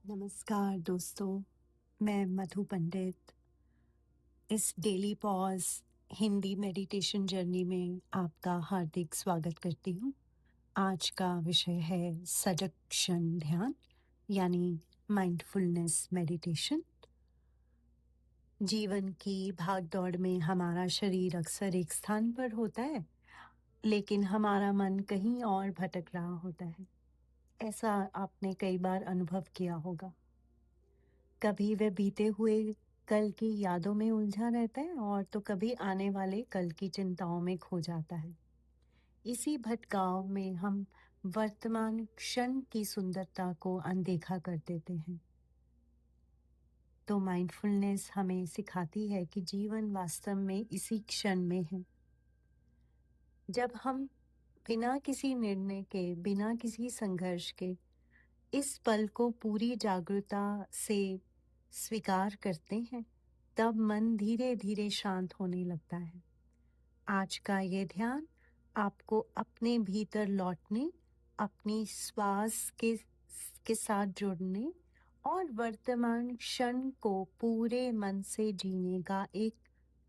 नमस्कार दोस्तों, मैं मधु पंडित इस daily pause Hindi meditation journey में आपका हार्दिक स्वागत करती हूँ। आज का विषय है सजग क्षण ध्यान यानी माइंडफुलनेस मेडिटेशन। जीवन की भाग-दौड़ में हमारा शरीर अक्सर एक स्थान पर होता है, लेकिन हमारा मन कहीं और भटक रहा होता है। ऐसा आपने कई बार अनुभव किया होगा। कभी वह बीते हुए कल की यादों में उलझा रहता है और तो कभी आने वाले कल की चिंताओं में खो जाता है। इसी भटकाव में हम वर्तमान क्षण की सुंदरता को अनदेखा कर देते हैं। तो माइंडफुलनेस हमें सिखाती है कि जीवन वास्तव में इसी क्षण में है। जब हम बिना किसी निर्णय के, बिना किसी संघर्ष के इस पल को पूरी जागरूकता से स्वीकार करते हैं, तब मन धीरे-धीरे शांत होने लगता है। आज का ये ध्यान आपको अपने भीतर लौटने, अपनी श्वास के साथ जुड़ने और वर्तमान क्षण को पूरे मन से जीने का एक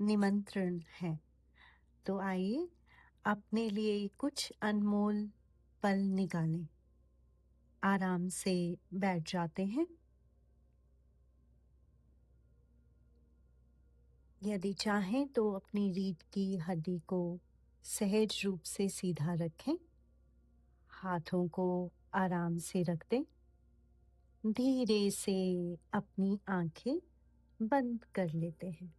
निमंत्रण है। तो आइए अपने लिए कुछ अनमोल पल निकालें। आराम से बैठ जाते हैं। यदि चाहें तो अपनी रीढ़ की हड्डी को सहज रूप से सीधा रखें। हाथों को आराम से रख दें। धीरे से अपनी आंखें बंद कर लेते हैं।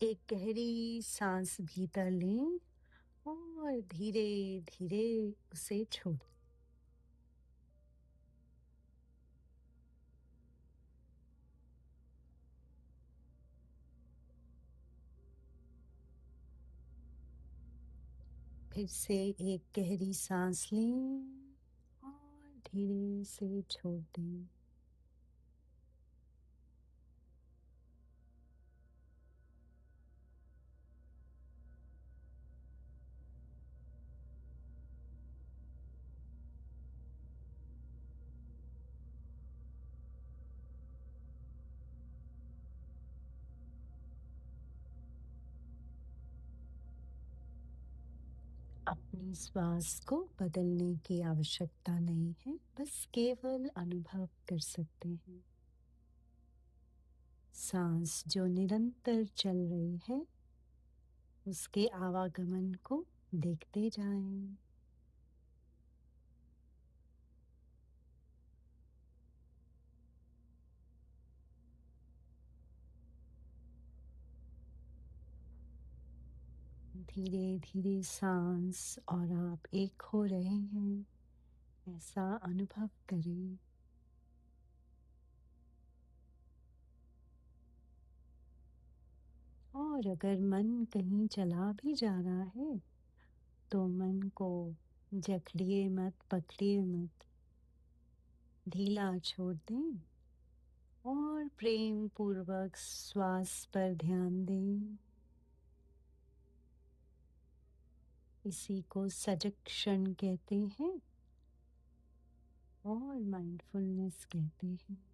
एक गहरी सांस भीतर लें और धीरे धीरे उसे छोड़ दें। फिर से एक गहरी सांस लें और धीरे से छोड़ दें। अपनी श्वास को बदलने की आवश्यकता नहीं है, बस केवल अनुभव कर सकते हैं। सांस जो निरंतर चल रही है, उसके आवागमन को देखते जाएं। धीरे धीरे सांस और आप एक हो रहे हैं, ऐसा अनुभव करें। और अगर मन कहीं चला भी जा रहा है, तो मन को जकड़िए मत, पकड़िए मत, ढीला छोड़ दें और प्रेम पूर्वक श्वास पर ध्यान दें। इसी को सजग क्षण कहते हैं और माइंडफुलनेस कहते हैं।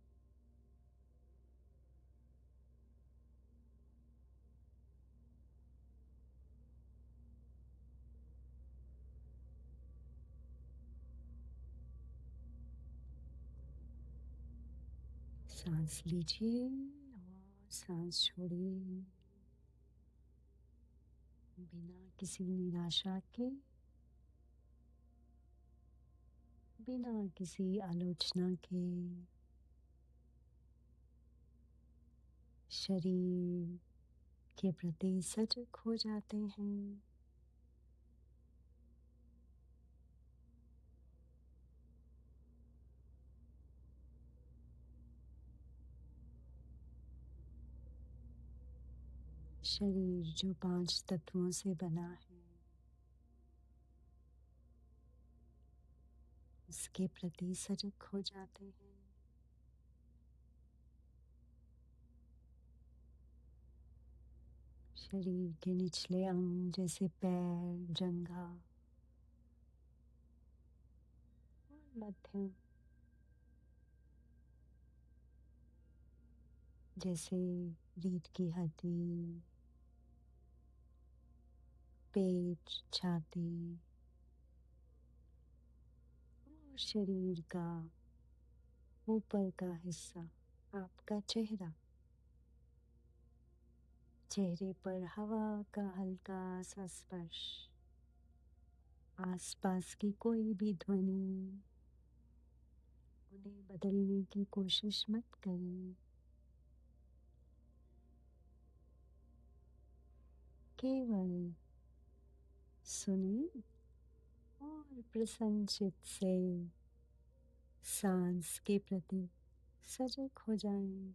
सांस लीजिए और सांस छोड़िए, बिना किसी निराशा के, बिना किसी आलोचना के। शरीर के प्रति सजग हो जाते हैं। शरीर जो 5 तत्वों से बना है, उसके प्रति सजग हो जाते हैं। शरीर के निचले अंग जैसे पैर, जंघा, मध्यम, जैसे रीढ़ की हड्डी, पेट, छाती और शरीर का ऊपर का हिस्सा, आपका चेहरा। चेहरे पर हवा का हल्का सा स्पर्श, आसपास की कोई भी ध्वनि, उन्हें बदलने की कोशिश मत करें। केवल सुनें और प्रसन्नचित्त से सांस के प्रति सजग हो जाएं।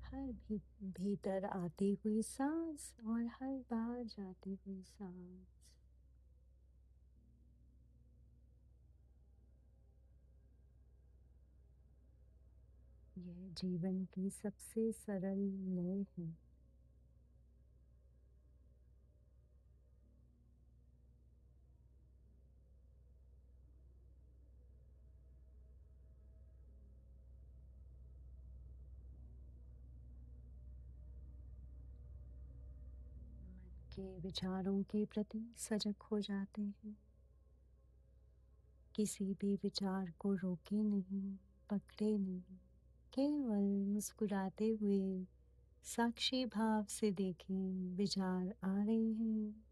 हर भीतर आती हुई सांस और हर बाहर जाती हुई सांस, यह जीवन की सबसे सरल लय है। मन के विचारों के प्रति सजग हो जाते हैं। किसी भी विचार को रोके नहीं, पकड़े नहीं, केवल मुस्कुराते हुए साक्षी भाव से देखें, विचार आ रहे हैं,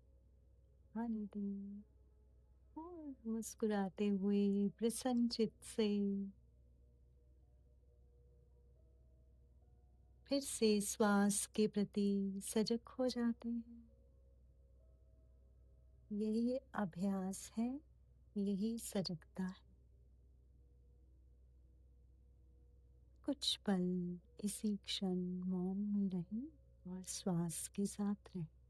आने दें और मुस्कुराते हुए प्रसन्न चित्त से फिर से श्वास के प्रति सजग हो जाते हैं। यही अभ्यास है, यही सजगता है। कुछ पल इसी क्षण मौन में रहें और श्वास के साथ रहें।